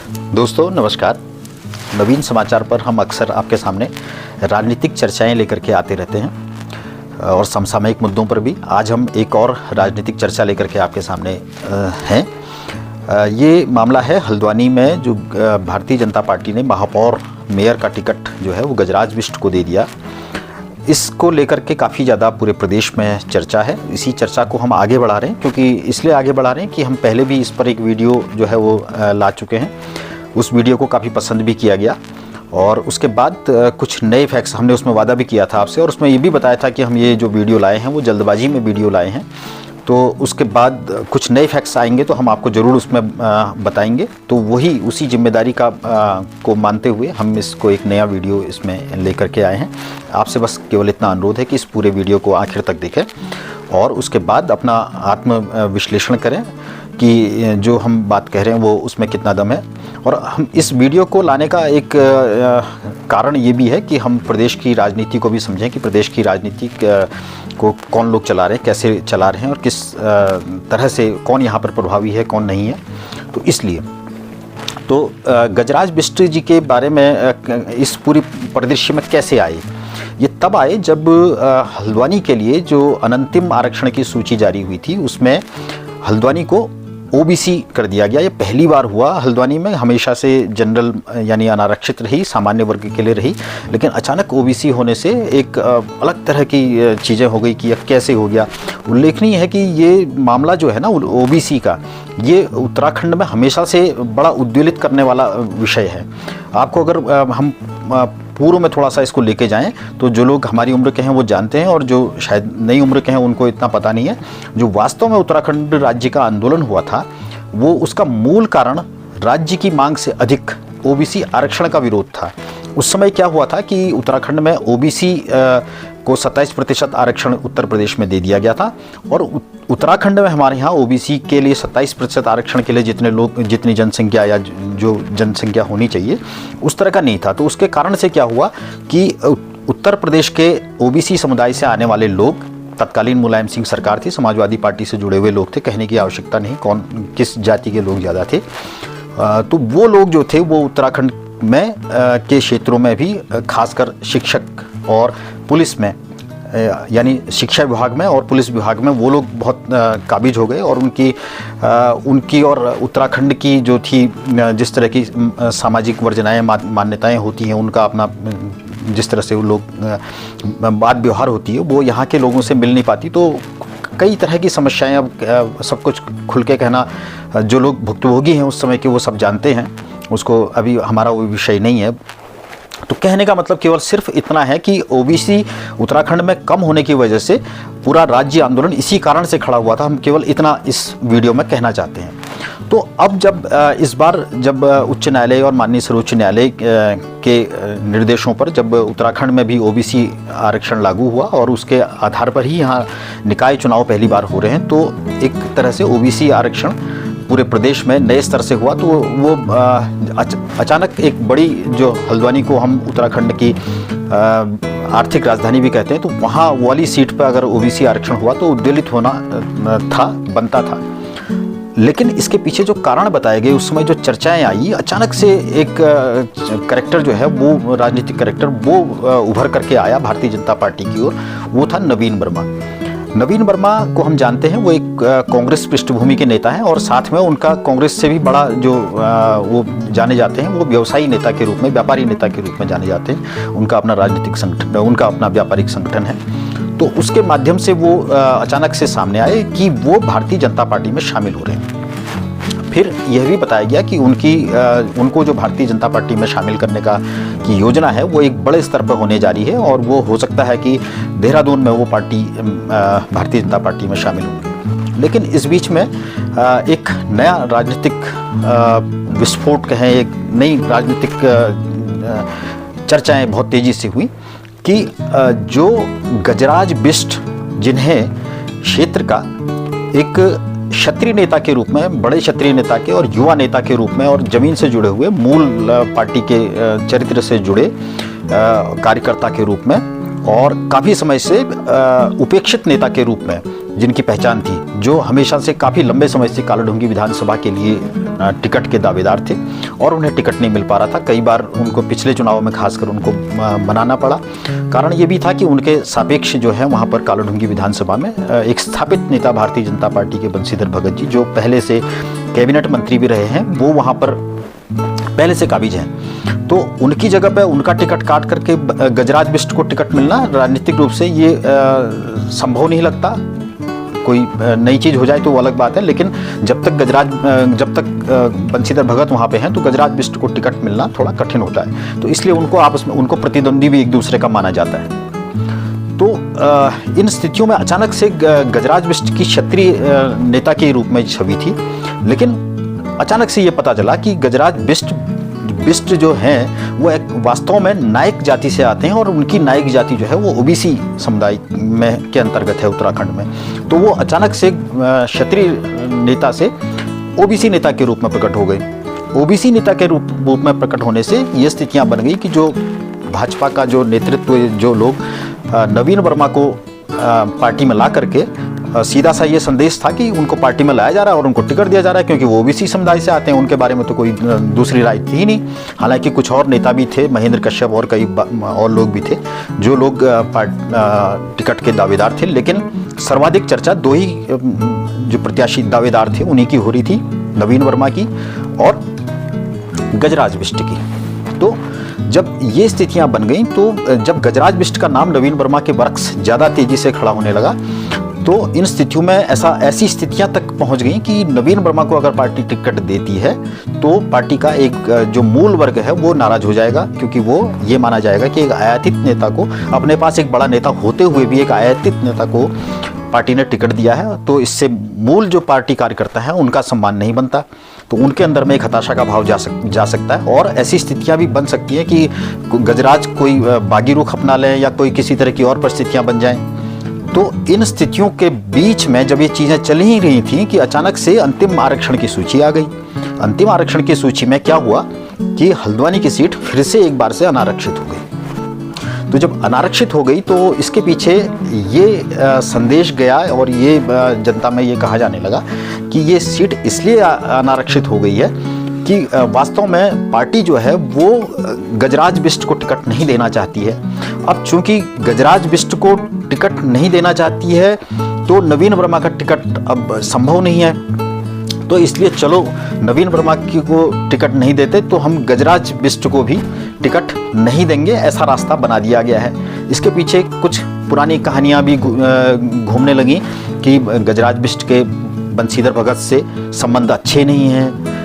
दोस्तों नमस्कार। नवीन समाचार पर हम अक्सर आपके सामने राजनीतिक चर्चाएं लेकर के आते रहते हैं और समसामयिक मुद्दों पर भी। आज हम एक और राजनीतिक चर्चा लेकर के आपके सामने हैं। ये मामला है हल्द्वानी में जो भारतीय जनता पार्टी ने महापौर मेयर का टिकट जो है वो गजराज बिष्ट को दे दिया। इसको लेकर के काफ़ी ज़्यादा पूरे प्रदेश में चर्चा है। इसी चर्चा को हम आगे बढ़ा रहे हैं, क्योंकि इसलिए आगे बढ़ा रहे हैं कि हम पहले भी इस पर एक वीडियो जो है वो ला चुके हैं। उस वीडियो को काफ़ी पसंद भी किया गया और उसके बाद कुछ नए फैक्ट्स हमने उसमें वादा भी किया था आपसे, और उसमें ये भी बताया था कि हम ये जो वीडियो लाए हैं वो जल्दबाजी में वीडियो लाए हैं। तो उसके बाद कुछ नए फैक्ट्स आएंगे तो हम आपको ज़रूर उसमें बताएंगे। तो वही उसी जिम्मेदारी को मानते हुए हम इसको एक नया वीडियो इसमें लेकर के आए हैं। आपसे बस केवल इतना अनुरोध है कि इस पूरे वीडियो को आखिर तक देखें और उसके बाद अपना आत्म विश्लेषण करें कि जो हम बात कह रहे हैं वो उसमें कितना दम है। और हम इस वीडियो को लाने का एक कारण ये भी है कि हम प्रदेश की राजनीति को भी समझें कि प्रदेश की राजनीति को कौन लोग चला रहे हैं, कैसे चला रहे हैं और किस तरह से कौन यहाँ पर प्रभावी है, कौन नहीं है। तो इसलिए तो गजराज बिष्ट जी के बारे में इस पूरी परिदृश्य में कैसे आए, ये तब आए जब हल्द्वानी के लिए जो अनंतिम आरक्षण की सूची जारी हुई थी उसमें हल्द्वानी को ओबीसी कर दिया गया। ये पहली बार हुआ हल्द्वानी में। हमेशा से जनरल यानी अनारक्षित रही, सामान्य वर्ग के लिए रही, लेकिन अचानक ओबीसी होने से एक अलग तरह की चीज़ें हो गई कि यह कैसे हो गया। उल्लेखनीय है कि ये मामला जो है ना ओबीसी का, ये उत्तराखंड में हमेशा से बड़ा उद्वेलित करने वाला विषय है। आपको अगर हम पूर्व में थोड़ा सा इसको लेके जाएं तो जो लोग हमारी उम्र के हैं वो जानते हैं और जो शायद नई उम्र के हैं उनको इतना पता नहीं है। जो वास्तव में उत्तराखंड राज्य का आंदोलन हुआ था वो उसका मूल कारण राज्य की मांग से अधिक ओबीसी आरक्षण का विरोध था। उस समय क्या हुआ था कि उत्तराखंड में ओबीसी को 27% आरक्षण उत्तर प्रदेश में दे दिया गया था और उत्तराखंड में हमारे यहाँ ओबीसी के लिए 27% आरक्षण के लिए जितनी जनसंख्या या जो जनसंख्या होनी चाहिए उस तरह का नहीं था। तो उसके कारण से क्या हुआ कि उत्तर प्रदेश के ओबीसी समुदाय से आने वाले लोग, तत्कालीन मुलायम सिंह सरकार थी, समाजवादी पार्टी से जुड़े हुए लोग थे, कहने की आवश्यकता नहीं कौन किस जाति के लोग ज़्यादा थे। तो वो लोग जो थे वो उत्तराखंड में के क्षेत्रों में भी खासकर शिक्षक और पुलिस में यानी शिक्षा विभाग में और पुलिस विभाग में वो लोग बहुत काबिज हो गए और उनकी और उत्तराखंड की जो थी जिस तरह की सामाजिक वर्जनाएं मान्यताएं होती हैं, उनका अपना जिस तरह से वो लोग बात व्यवहार होती है वो यहाँ के लोगों से मिल नहीं पाती। तो कई तरह की समस्याएं, अब सब कुछ खुल के कहना जो लोग भुक्तभोगी हैं उस समय के वो सब जानते हैं, उसको अभी हमारा वो विषय नहीं है। तो कहने का मतलब केवल सिर्फ इतना है कि ओबीसी उत्तराखंड में कम होने की वजह से पूरा राज्य आंदोलन इसी कारण से खड़ा हुआ था। हम केवल इतना इस वीडियो में कहना चाहते हैं। तो अब जब इस बार जब उच्च न्यायालय और माननीय सर्वोच्च न्यायालय के निर्देशों पर जब उत्तराखंड में भी ओबीसी आरक्षण लागू हुआ और उसके आधार पर ही यहाँ निकाय चुनाव पहली बार हो रहे हैं, तो एक तरह से ओबीसी आरक्षण पूरे प्रदेश में नए स्तर से हुआ। तो वो अचानक एक बड़ी, जो हल्द्वानी को हम उत्तराखंड की आर्थिक राजधानी भी कहते हैं, तो वहाँ वाली सीट पर अगर ओबीसी आरक्षण हुआ तो उद्वेलित होना बनता था। लेकिन इसके पीछे जो कारण बताए गए, उस समय जो चर्चाएं आई, अचानक से एक कैरेक्टर जो है वो राजनीतिक कैरेक्टर वो उभर करके आया भारतीय जनता पार्टी की ओर। वो था नवीन वर्मा। नवीन वर्मा को हम जानते हैं, वो एक कांग्रेस पृष्ठभूमि के नेता हैं और साथ में उनका कांग्रेस से भी बड़ा जो वो जाने जाते हैं, वो व्यवसायी नेता के रूप में, व्यापारी नेता के रूप में जाने जाते हैं। उनका अपना राजनीतिक संगठन, उनका अपना व्यापारिक संगठन है। तो उसके माध्यम से वो अचानक से सामने आए कि वो भारतीय जनता पार्टी में शामिल हो रहे हैं। फिर यह भी बताया गया कि उनको जो भारतीय जनता पार्टी में शामिल करने की योजना है वो एक बड़े स्तर पर होने जा रही है और वो हो सकता है कि देहरादून में वो पार्टी भारतीय जनता पार्टी में शामिल होगी। लेकिन इस बीच में एक नया राजनीतिक विस्फोट कहें, एक नई राजनीतिक चर्चाएं बहुत तेजी से हुई कि जो गजराज बिष्ट, जिन्हें क्षेत्र का एक क्षत्रिय नेता के रूप में, बड़े क्षत्रिय नेता के और युवा नेता के रूप में और जमीन से जुड़े हुए, मूल पार्टी के चरित्र से जुड़े कार्यकर्ता के रूप में और काफ़ी समय से उपेक्षित नेता के रूप में जिनकी पहचान थी, जो हमेशा से काफ़ी लंबे समय से कालाढूंगी विधानसभा के लिए टिकट के दावेदार थे, और उन्हें टिकट नहीं मिल पा रहा था। कई बार उनको पिछले चुनाव में खासकर उनको मनाना पड़ा। कारण ये भी था कि उनके सापेक्ष जो है वहाँ पर कालाढूंगी विधानसभा में एक स्थापित नेता भारतीय जनता पार्टी के बंशीधर भगत जी, जो पहले से कैबिनेट मंत्री भी रहे हैं, वो वहाँ पर पहले से काबिज हैं। तो उनकी जगह पे उनका टिकट काट करके गजराज बिष्ट को टिकट मिलना राजनीतिक रूप से ये संभव नहीं लगता। कोई नई चीज़ हो जाए तो वो अलग बात है, लेकिन जब तक बंशीधर भगत वहाँ पे हैं तो गजराज बिष्ट को टिकट मिलना थोड़ा कठिन होता है। तो इसलिए उनको आपस में उनको प्रतिद्वंदी भी एक दूसरे का माना जाता है। तो इन स्थितियों में अचानक से गजराज बिष्ट की क्षत्रिय नेता के रूप में छवि थी, लेकिन अचानक से ये पता चला कि गजराज बिष्ट जो हैं वो एक वास्तव में नायक जाति से आते हैं और उनकी नायक जाति जो है वो ओबीसी समुदाय में के अंतर्गत है उत्तराखंड में। तो वो अचानक से क्षत्रिय नेता से ओबीसी नेता के रूप में प्रकट हो गए। ओबीसी नेता के रूप में प्रकट होने से ये स्थितियां बन गई कि जो भाजपा का जो नेतृत्व, जो लोग नवीन वर्मा को पार्टी में ला करके सीधा सा ये संदेश था कि उनको पार्टी में लाया जा रहा है और उनको टिकट दिया जा रहा है, क्योंकि वो ओबीसी समुदाय से आते हैं, उनके बारे में तो कोई दूसरी राय थी ही नहीं। हालांकि कुछ और नेता भी थे, महेंद्र कश्यप और कई और लोग भी थे जो लोग टिकट के दावेदार थे, लेकिन सर्वाधिक चर्चा दो ही जो प्रत्याशी दावेदार थे उन्हीं की हो रही थी, नवीन वर्मा की और गजराज बिष्ट की। तो जब ये स्थितियां बन गई, तो जब गजराज बिष्ट का नाम नवीन वर्मा के वर्क्स ज़्यादा तेजी से खड़ा होने लगा, तो इन स्थितियों में ऐसी स्थितियां तक पहुंच गई कि नवीन वर्मा को अगर पार्टी टिकट देती है तो पार्टी का एक जो मूल वर्ग है वो नाराज हो जाएगा, क्योंकि वो ये माना जाएगा कि एक आयातित नेता को, अपने पास एक बड़ा नेता होते हुए भी एक आयातित नेता को पार्टी ने टिकट दिया है, तो इससे मूल जो पार्टी कार्यकर्ता है उनका सम्मान नहीं बनता। तो उनके अंदर में एक हताशा का भाव जा सकता है और ऐसी स्थितियां भी बन सकती हैं कि गजराज कोई बागी रुख अपना लें या कोई किसी तरह की और परिस्थितियां बन जाएं। तो इन स्थितियों के बीच में जब ये चीज़ें चल ही रही थी कि अचानक से अंतिम आरक्षण की सूची आ गई। अंतिम आरक्षण की सूची में क्या हुआ कि हल्द्वानी की सीट फिर से एक बार से अनारक्षित हो गई। तो जब अनारक्षित हो गई तो इसके पीछे ये संदेश गया और ये जनता में ये कहा जाने लगा कि ये सीट इसलिए अनारक्षित हो गई है कि वास्तव में पार्टी जो है वो गजराज बिष्ट को टिकट नहीं देना चाहती है। अब चूंकि गजराज बिष्ट को टिकट नहीं देना चाहती है तो नवीन वर्मा का टिकट अब संभव नहीं है, तो इसलिए चलो नवीन वर्मा को टिकट नहीं देते तो हम गजराज बिष्ट को भी टिकट नहीं देंगे, ऐसा रास्ता बना दिया गया है। इसके पीछे कुछ पुरानी कहानियां भी घूमने लगी कि गजराज बिष्ट के बंशीधर भगत से संबंध अच्छे नहीं हैं।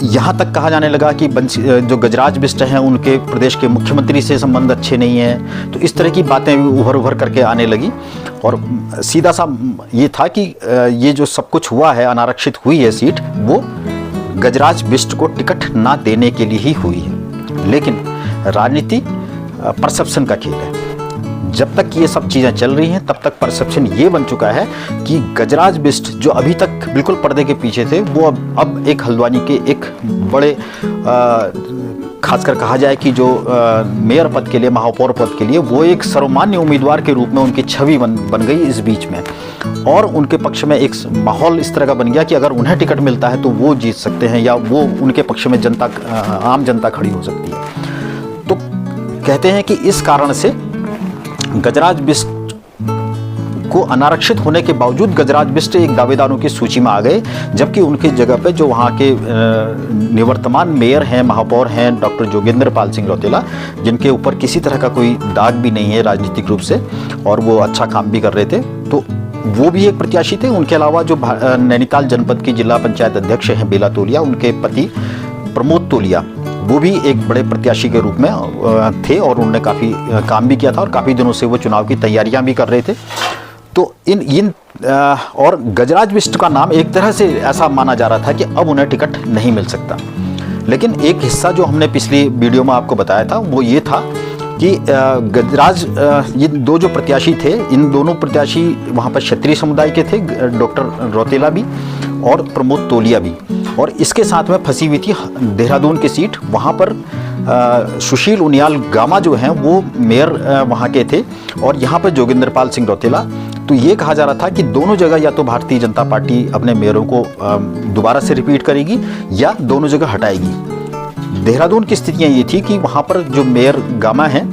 यहाँ तक कहा जाने लगा कि जो गजराज बिष्ट हैं उनके प्रदेश के मुख्यमंत्री से संबंध अच्छे नहीं हैं। तो इस तरह की बातें उभर करके आने लगी और सीधा सा ये था कि ये जो सब कुछ हुआ है, अनारक्षित हुई है सीट, वो गजराज बिष्ट को टिकट ना देने के लिए ही हुई है। लेकिन राजनीति परसेप्शन का खेल है। जब तक ये सब चीज़ें चल रही हैं तब तक परसेप्शन ये बन चुका है कि गजराज बिष्ट जो अभी तक बिल्कुल पर्दे के पीछे थे वो अब एक हल्द्वानी के एक बड़े खासकर कहा जाए कि जो मेयर पद के लिए, महापौर पद के लिए वो एक सर्वमान्य उम्मीदवार के रूप में उनकी छवि बन गई इस बीच में, और उनके पक्ष में एक माहौल इस तरह का बन गया कि अगर उन्हें टिकट मिलता है तो वो जीत सकते हैं या वो उनके पक्ष में आम जनता खड़ी हो सकती है। तो कहते हैं कि इस कारण से गजराज बिष्ट को अनारक्षित होने के बावजूद गजराज बिष्ट एक दावेदारों की सूची में आ गए, जबकि उनकी जगह पे जो वहाँ के निवर्तमान मेयर हैं, महापौर हैं डॉक्टर जोगेंद्र पाल सिंह रौतेला, जिनके ऊपर किसी तरह का कोई दाग भी नहीं है राजनीतिक रूप से और वो अच्छा काम भी कर रहे थे, तो वो भी एक प्रत्याशी थे। उनके अलावा जो नैनीताल जनपद की जिला पंचायत अध्यक्ष हैं बेला तोलिया, उनके पति प्रमोद तोलिया, वो भी एक बड़े प्रत्याशी के रूप में थे और उन्होंने काफ़ी काम भी किया था और काफ़ी दिनों से वो चुनाव की तैयारियां भी कर रहे थे। तो इन और गजराज बिष्ट का नाम एक तरह से ऐसा माना जा रहा था कि अब उन्हें टिकट नहीं मिल सकता। लेकिन एक हिस्सा जो हमने पिछली वीडियो में आपको बताया था वो ये था कि ये दो जो प्रत्याशी थे, इन दोनों प्रत्याशी वहाँ पर क्षत्रिय समुदाय के थे, डॉक्टर रौतेला भी और प्रमोद तोलिया भी, और इसके साथ में फंसी हुई थी देहरादून की सीट। वहाँ पर सुशील उनियाल गामा जो हैं वो मेयर वहाँ के थे और यहाँ पर जोगेंद्र पाल सिंह रौतेला। तो ये कहा जा रहा था कि दोनों जगह या तो भारतीय जनता पार्टी अपने मेयरों को दोबारा से रिपीट करेगी या दोनों जगह हटाएगी। देहरादून की स्थितियाँ ये थी कि वहाँ पर जो मेयर गामा हैं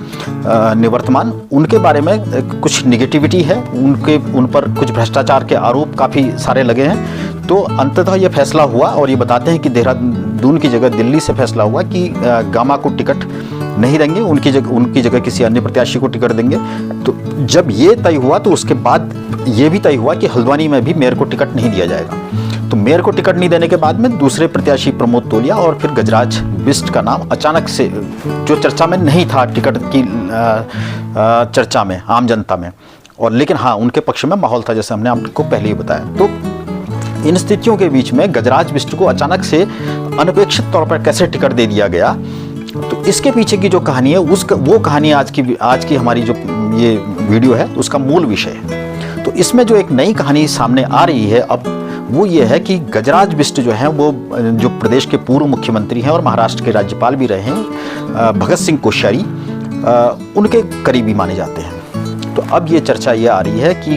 निवर्तमान, उनके बारे में कुछ निगेटिविटी है, उन पर कुछ भ्रष्टाचार के आरोप काफ़ी सारे लगे हैं। तो अंततः ये फैसला हुआ और ये बताते हैं कि देहरादून की जगह दिल्ली से फैसला हुआ कि गामा को टिकट नहीं देंगे, उनकी जगह किसी अन्य प्रत्याशी को टिकट देंगे। तो जब ये तय हुआ तो उसके बाद ये भी तय हुआ कि हल्द्वानी में भी मेयर को टिकट नहीं दिया जाएगा। तो मेयर को टिकट नहीं देने के बाद में दूसरे प्रत्याशी प्रमोद तोलिया और फिर गजराज बिष्ट का नाम अचानक से, जो चर्चा में नहीं था टिकट की चर्चा में आम जनता में, और लेकिन हाँ उनके पक्ष में माहौल था, जैसे हमने आपको पहले ही बताया। तो इन स्थितियों के बीच में गजराज बिष्ट को अचानक से अनपेक्षित तौर पर कैसे टिकट दे दिया गया, तो इसके पीछे की जो कहानी है वो कहानी आज की हमारी जो ये वीडियो है उसका मूल विषय है। तो इसमें जो एक नई कहानी सामने आ रही है अब, वो ये है कि गजराज बिष्ट जो हैं वो जो प्रदेश के पूर्व मुख्यमंत्री हैं और महाराष्ट्र के राज्यपाल भी रहे हैं, भगत सिंह कोश्यारी, उनके करीबी माने जाते हैं। तो अब ये चर्चा ये आ रही है कि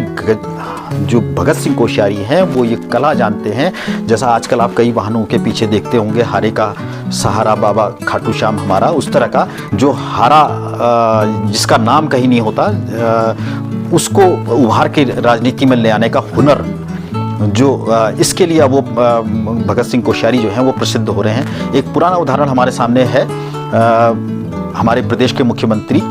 जो भगत सिंह कोश्यारी हैं वो ये कला जानते हैं, जैसा आजकल आप कई वाहनों के पीछे देखते होंगे, हारे का सहारा बाबा खाटू श्याम हमारा, उस तरह का जो हारा जिसका नाम कहीं नहीं होता, उसको उभार के राजनीति में ले आने का हुनर, जो इसके लिए वो भगत सिंह कोश्यारी जो हैं वो प्रसिद्ध हो रहे हैं। एक पुराना उदाहरण हमारे सामने है, हमारे प्रदेश के मुख्यमंत्री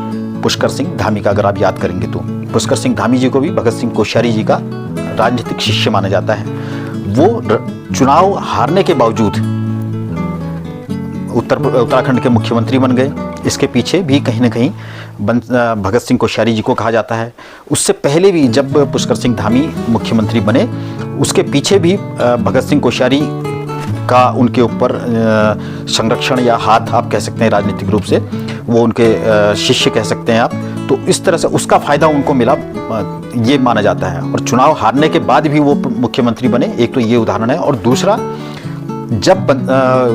पुष्कर सिंह धामी का, अगर आप याद करेंगे तो पुष्कर सिंह धामी जी को भी भगत सिंह कोश्यारी जी का राजनीतिक शिष्य माना जाता है। वो चुनाव हारने के बावजूद उत्तराखंड के मुख्यमंत्री बन गए। इसके पीछे भी कहीं ना कहीं भगत सिंह कोश्यारी जी को कहा जाता है। उससे पहले भी जब पुष्कर सिंह धामी मुख्यमंत्री बने, उसके पीछे भी भगत सिंह कोश्यारी का उनके ऊपर संरक्षण या हाथ आप कह सकते हैं, राजनीतिक रूप से वो उनके शिष्य कह सकते हैं आप। तो इस तरह से उसका फायदा उनको मिला, ये माना जाता है। और चुनाव हारने के बाद भी वो मुख्यमंत्री बने, एक तो ये उदाहरण है। और दूसरा, जब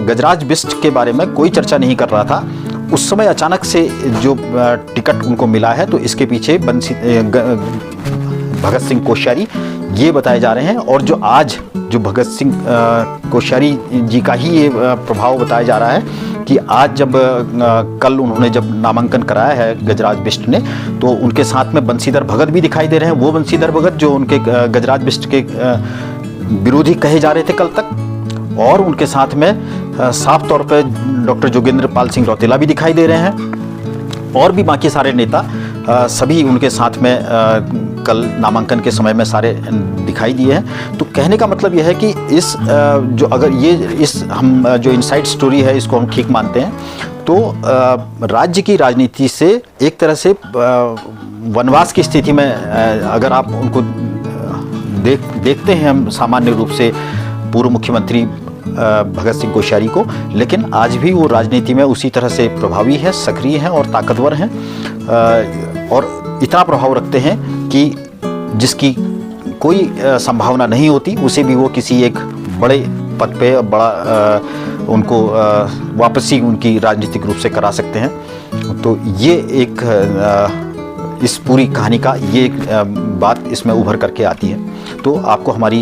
गजराज बिष्ट के बारे में कोई चर्चा नहीं कर रहा था, उस समय अचानक से जो टिकट उनको मिला है, तो इसके पीछे भगत सिंह कोश्यारी ये बताए जा रहे हैं। और जो आज जो भगत सिंह कोश्यारी जी का ही ये प्रभाव बताया जा रहा है कि आज जब कल उन्होंने जब नामांकन कराया है गजराज बिष्ट ने, तो उनके साथ में बंशीधर भगत भी दिखाई दे रहे हैं। वो बंशीधर भगत जो उनके गजराज बिष्ट के विरोधी कहे जा रहे थे कल तक, और उनके साथ में साफ तौर पे डॉक्टर जोगेंद्र पाल सिंह रौतेला भी दिखाई दे रहे हैं, और भी बाकी सारे नेता सभी उनके साथ में कल नामांकन के समय में सारे दिखाई दिए हैं। तो कहने का मतलब यह है कि इस जो अगर ये इस हम जो इनसाइड स्टोरी है इसको हम ठीक मानते हैं, तो राज्य की राजनीति से एक तरह से वनवास की स्थिति में अगर आप उनको देखते हैं हम सामान्य रूप से पूर्व मुख्यमंत्री भगत सिंह कोश्यारी को, लेकिन आज भी वो राजनीति में उसी तरह से प्रभावी है, सक्रिय हैं और ताकतवर हैं, और इतना प्रभाव रखते हैं कि जिसकी कोई संभावना नहीं होती उसे भी वो किसी एक बड़े पद पे उनको वापसी उनकी राजनीतिक रूप से करा सकते हैं। तो ये एक इस पूरी कहानी का ये एक बात इसमें उभर करके आती है। तो आपको हमारी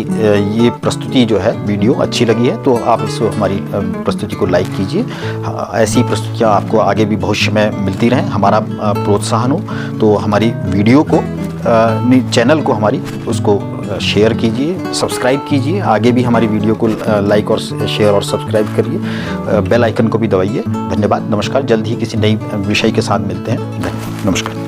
ये प्रस्तुति जो है वीडियो अच्छी लगी है तो आप इस हमारी प्रस्तुति को लाइक कीजिए। ऐसी प्रस्तुतियाँ आपको आगे भी भविष्य में मिलती रहें, हमारा प्रोत्साहन हो। तो हमारी वीडियो को चैनल को हमारी उसको शेयर कीजिए, सब्सक्राइब कीजिए। आगे भी हमारी वीडियो को लाइक और शेयर और सब्सक्राइब करिए। बेल आइकन को भी दबाइए। धन्यवाद, नमस्कार। जल्द ही किसी नई विषय के साथ मिलते हैं। नमस्कार।